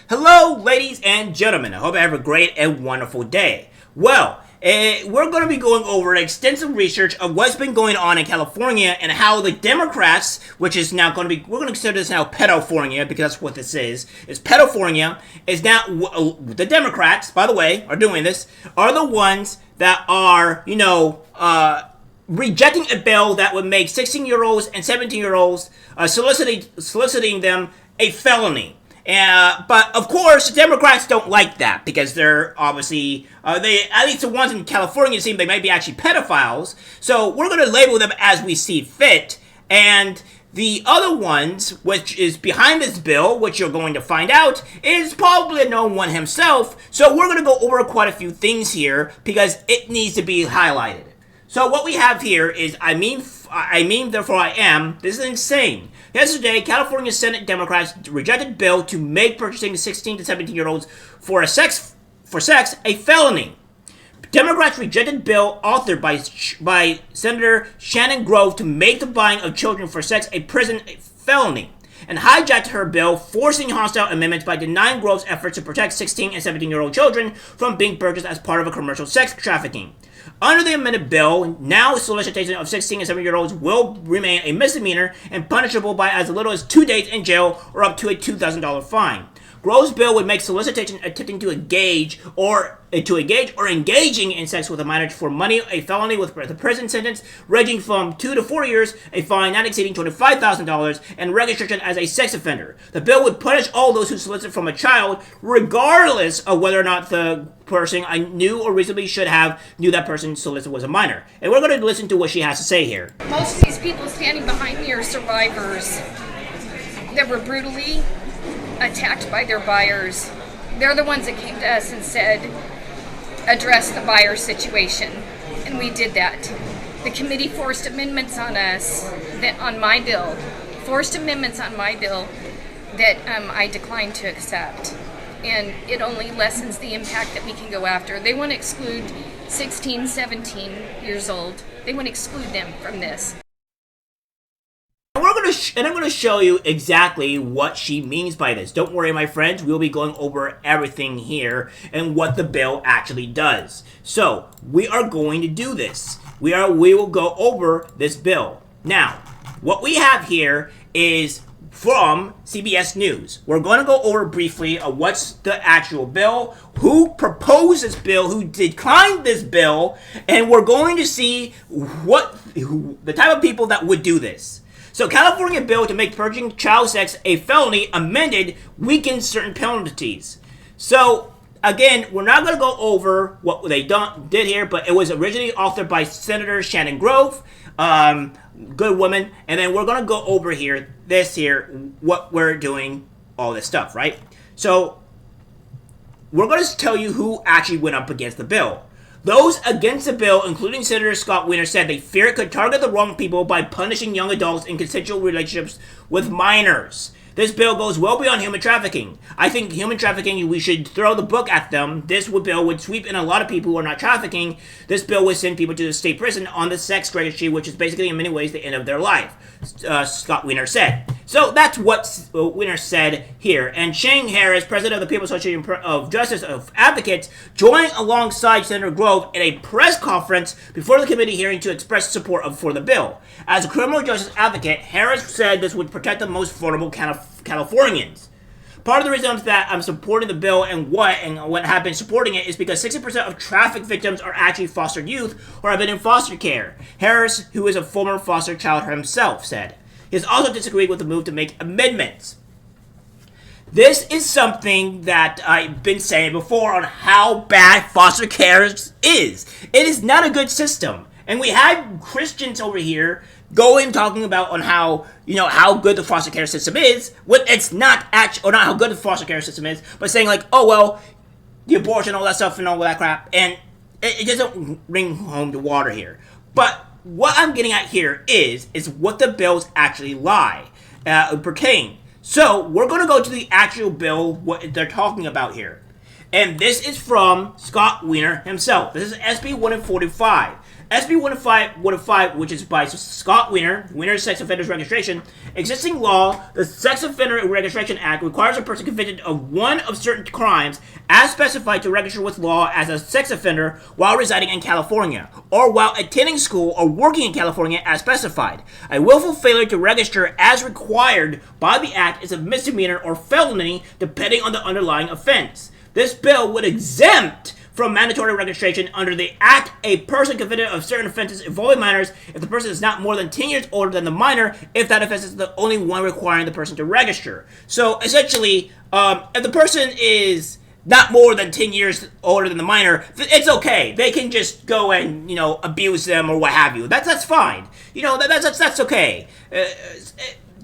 Hello, ladies and gentlemen. I hope you have a great and wonderful day. Well, we're going to be going over extensive research of what's been going on in California and how the Democrats, which is now going to be, we're going to consider this now pedofornia because that's what this is pedofornia, is now, the Democrats, by the way, are doing this, are the ones that are, rejecting a bill that would make 16-year-olds and 17-year-olds soliciting them a felony. But of course, Democrats don't like that because they're obviously, at least the ones in California seem they might be actually pedophiles. So we're going to label them as we see fit. And the other ones, which is behind this bill, which you're going to find out, is probably a known one himself. So we're going to go over quite a few things here because it needs to be highlighted. So what we have here is, I mean, therefore I am. This is insane. Yesterday, California Senate Democrats rejected bill to make purchasing 16 to 17-year-olds for sex a felony. Democrats rejected bill authored by Senator Shannon Grove to make the buying of children for sex a felony, and hijacked her bill, forcing hostile amendments by denying Grove's efforts to protect 16 and 17-year-old children from being purchased as part of a commercial sex trafficking. Under the amended bill, now solicitation of 16 and 17-year-olds will remain a misdemeanor and punishable by as little as 2 days in jail or up to a $2,000 fine. Grove's bill would make solicitation attempting to engage or engaging in sex with a minor for money a felony with a prison sentence ranging from 2 to 4 years, a fine not exceeding $25,000, and registration as a sex offender. The bill would punish all those who solicit from a child, regardless of whether or not the person I knew or reasonably should have knew that person solicited was a minor. And we're going to listen to what she has to say here. Most of these people standing behind me are survivors that were brutally attacked by their buyers. They're the ones that came to us and said, address the buyer situation. And we did that. The committee forced amendments on us, on my bill that I declined to accept. And it only lessens the impact that we can go after. They want to exclude 16, 17 years old. They want to exclude them from this. And I'm going to show you exactly what she means by this. Don't worry, my friends. We'll be going over everything here and what the bill actually does. So, we are going to do this. We will go over this bill. Now, what we have here is from CBS News. We're going to go over briefly what's the actual bill, who proposed this bill, who declined this bill, and we're going to see the type of people that would do this. So, California bill to make purchasing child sex a felony amended weakens certain penalties. So, again, we're not going to go over what they did here, but it was originally authored by Senator Shannon Grove, good woman, and then we're going to go over what we're doing, all this stuff, right? So, we're going to tell you who actually went up against the bill. Those against the bill, including Senator Scott Wiener, said they fear it could target the wrong people by punishing young adults in consensual relationships with minors. This bill goes well beyond human trafficking. I think human trafficking, we should throw the book at them. This bill would sweep in a lot of people who are not trafficking. This bill would send people to the state prison on the sex registry, which is basically in many ways the end of their life, Scott Wiener said. So that's what Wiener said here. And Shane Harris, president of the People's Association of Justice Advocates, joined alongside Senator Grove in a press conference before the committee hearing to express support for the bill. As a criminal justice advocate, Harris said this would protect the most vulnerable Californians. Part of the reason that I'm supporting the bill and what have been supporting it is because 60% of traffic victims are actually foster youth or have been in foster care. Harris, who is a former foster child himself, said. He has also disagreed with the move to make amendments. This is something that I've been saying before on how bad foster care is. It is not a good system. And we had Christians over here talking about on how good the foster care system is, when it's not actually, or not how good the foster care system is, but saying like, oh well, the abortion, all that stuff and all that crap, and it doesn't ring home to water here. But what I'm getting at here is what the bills actually pertain. So we're going to go to the actual bill, what they're talking about here. And this is from Scott Wiener himself. This is SB 145. SB 105, which is by Scott Wiener Sex Offenders Registration. Existing law, the Sex Offender Registration Act requires a person convicted of one of certain crimes as specified to register with law as a sex offender while residing in California, or while attending school or working in California as specified. A willful failure to register as required by the Act is a misdemeanor or felony depending on the underlying offense. This bill would exempt from mandatory registration under the Act a person convicted of certain offenses involving minors if the person is not more than 10 years older than the minor, if that offense is the only one requiring the person to register. So essentially, if the person is not more than 10 years older than the minor, it's okay. They can just go and, abuse them or what have you. That's fine. That's okay.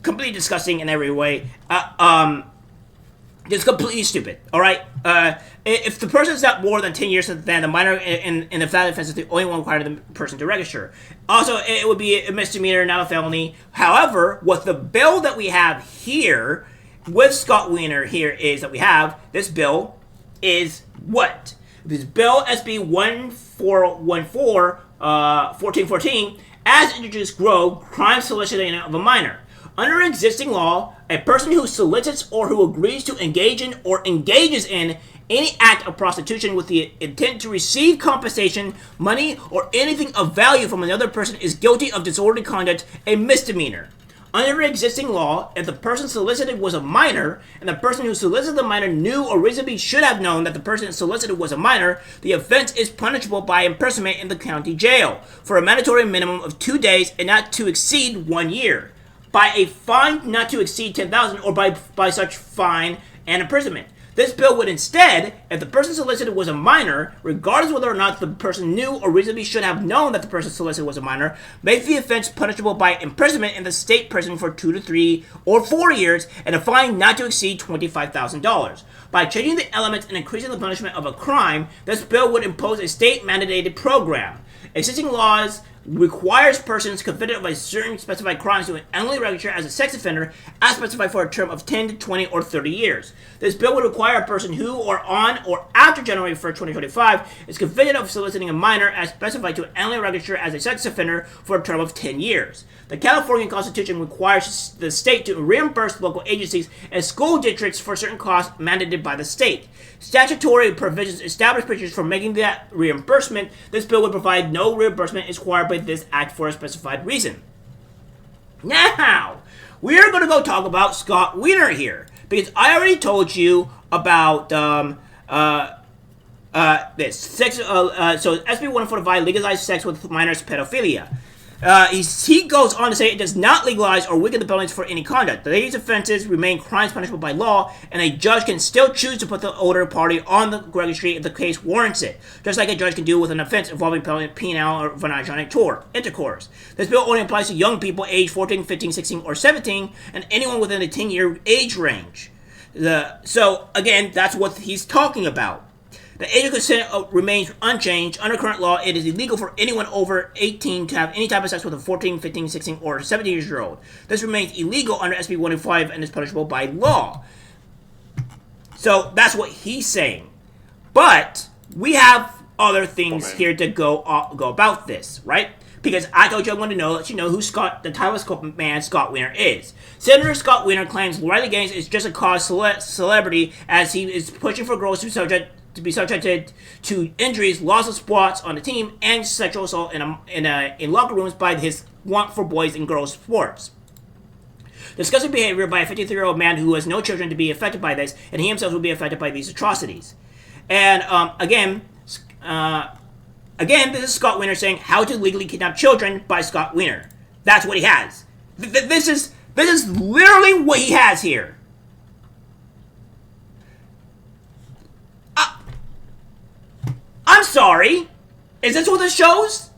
Completely disgusting in every way. It's completely stupid, alright? If the person is not more than 10 years than the minor, and if that offense is the only one requiring the person to register. Also, it would be a misdemeanor, not a felony. However, what the bill that we have here, with Scott Wiener here, is that we have, this bill is what? This bill, SB 1414, 1414, as introduced, crime solicitation of a minor. Under existing law, a person who solicits or who agrees to engage in or engages in any act of prostitution with the intent to receive compensation, money, or anything of value from another person is guilty of disorderly conduct, a misdemeanor. Under existing law, if the person solicited was a minor, and the person who solicited the minor knew or reasonably should have known that the person solicited was a minor, the offense is punishable by imprisonment in the county jail for a mandatory minimum of 2 days and not to exceed 1 year, by a fine not to exceed $10,000, or by such fine and imprisonment. This bill would instead, if the person solicited was a minor, regardless whether or not the person knew or reasonably should have known that the person solicited was a minor, make the offense punishable by imprisonment in the state prison for 2 to 3 or 4 years and a fine not to exceed $25,000. By changing the elements and increasing the punishment of a crime, this bill would impose a state-mandated program. Existing laws requires persons convicted of a certain specified crimes to annually register as a sex offender as specified for a term of 10 to 20 or 30 years. This bill would require a person who, or on or after January 1st, 2025, is convicted of soliciting a minor as specified to annually register as a sex offender for a term of 10 years. The California Constitution requires the state to reimburse local agencies and school districts for certain costs mandated by the state. Statutory provisions establish procedures for making that reimbursement. This bill would provide no reimbursement is required by this act for a specified reason. Now, we're going to go talk about Scott Wiener here, because I already told you about this. Sex, so SB 145 legalized sex with minors pedophilia. He goes on to say it does not legalize or weaken the penalties for any conduct. These offenses remain crimes punishable by law, and a judge can still choose to put the older party on the registry if the case warrants it, just like a judge can do with an offense involving penile or vaginal intercourse. This bill only applies to young people aged 14, 15, 16, or 17, and anyone within the 10-year age range. So, again, that's what he's talking about. The age of consent remains unchanged. Under current law, it is illegal for anyone over 18 to have any type of sex with a 14, 15, 16, or 17-year-old. This remains illegal under SB 105 and is punishable by law. So that's what he's saying. But we have other things here to go about this, right? Because I told you I wanted to let you know who the title man Scott Wiener is. Senator Scott Wiener claims Riley Gaines is just a cause celebrity as he is pushing for girls to be subjected to injuries, loss of spots on the team, and sexual assault in locker rooms by his want for boys and girls sports. Disgusting behavior by a 53-year-old man who has no children to be affected by this, and he himself will be affected by these atrocities. And again, this is Scott Wiener saying "How to Legally Kidnap Children" by Scott Wiener. That's what he has. This is literally what he has here. I'm sorry. Is this what this shows?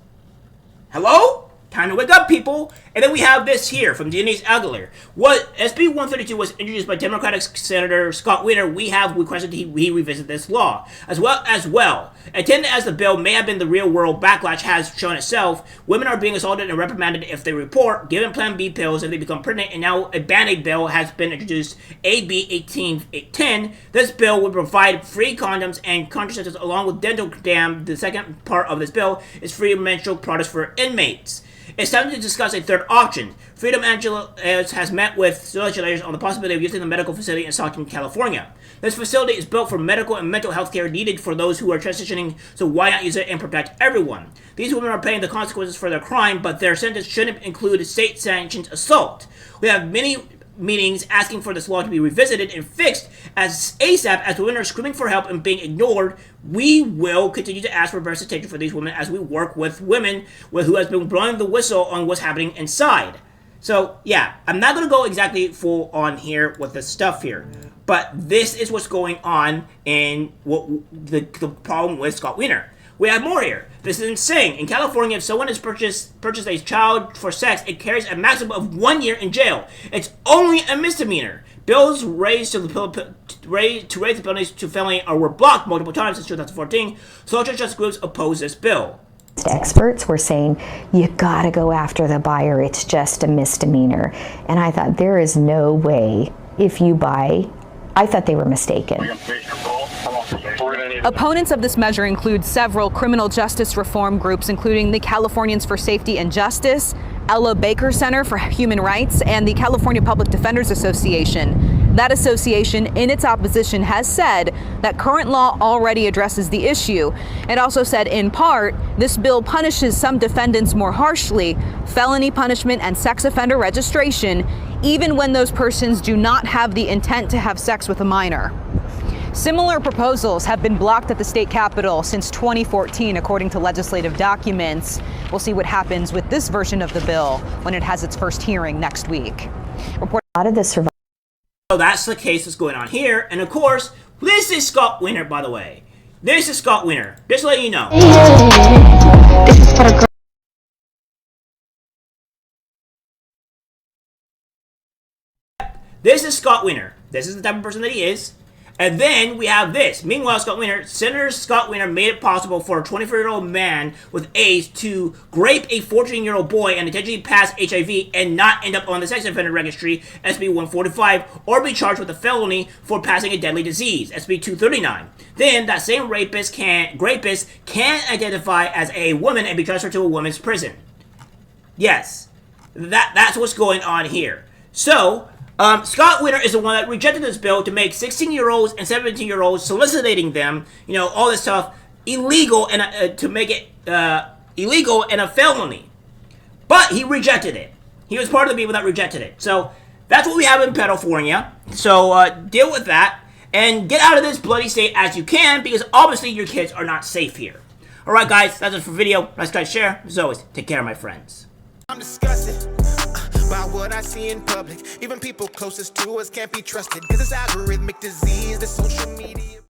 Hello? Time to wake up, people. And then we have this here from Denise Aguilar. What SB 132 was introduced by Democratic Senator Scott Wiener. We have requested he revisit this law. As well. Intended as the bill may have been, the real world backlash has shown itself. Women are being assaulted and reprimanded if they report, given Plan B pills if they become pregnant, and now a Band-Aid bill has been introduced, AB 1810. This bill would provide free condoms and contraceptives along with dental dam. The second part of this bill is free menstrual products for inmates. It's time to discuss a third option. Freedom Angela has met with legislators on the possibility of using the medical facility in Stockton, California. This facility is built for medical and mental health care needed for those who are transitioning, so why not use it and protect everyone? These women are paying the consequences for their crime, but their sentence shouldn't include state-sanctioned assault. We have many meetings asking for this law to be revisited and fixed as ASAP as women are screaming for help and being ignored. We will continue to ask for representation for these women as we work with women who has been blowing the whistle on what's happening inside. So yeah, I'm not going to go exactly full on here with the stuff here, but this is what's going on in what the problem with Scott Wiener. We have more here. This is insane. In California, if someone has purchased a child for sex, it carries a maximum of 1 year in jail. It's only a misdemeanor. Bills raised to raise the penalties to felony were blocked multiple times since 2014. Social justice groups oppose this bill. Experts were saying, you gotta go after the buyer, it's just a misdemeanor. And I thought, there is no way if you buy, I thought they were mistaken. Opponents of this measure include several criminal justice reform groups, including the Californians for Safety and Justice, Ella Baker Center for Human Rights, and the California Public Defenders Association. That association, in its opposition, has said that current law already addresses the issue. It also said, in part, this bill punishes some defendants more harshly, felony punishment and sex offender registration, even when those persons do not have the intent to have sex with a minor. Similar proposals have been blocked at the state capitol since 2014, according to legislative documents. We'll see what happens with this version of the bill when it has its first hearing next week. A lot of the survivors. So that's the case that's going on here. And of course, this is Scott Wiener, by the way. This is Scott Wiener. Just to let you know. This is for the girl. This is Scott Wiener. This is the type of person that he is. And then we have this. Meanwhile, Senator Scott Wiener made it possible for a 24-year-old man with AIDS to grape a 14-year-old boy and potentially pass HIV and not end up on the sex offender registry, SB 145, or be charged with a felony for passing a deadly disease, SB 239. Then that same rapist can identify as a woman and be transferred to a woman's prison. Yes, that's what's going on here. So Scott Wiener is the one that rejected this bill to make 16-year-olds and 17-year-olds soliciting them, all this stuff, illegal, and to make it illegal and a felony. But he rejected it. He was part of the people that rejected it. So that's what we have in California. So deal with that and get out of this bloody state as you can, because obviously your kids are not safe here. Alright guys, that's it for the video. Nice guys, share. As always, take care, my friends. I'm disgusted by what I see in public. Even people closest to us can't be trusted, cause it's algorithmic disease, the social media.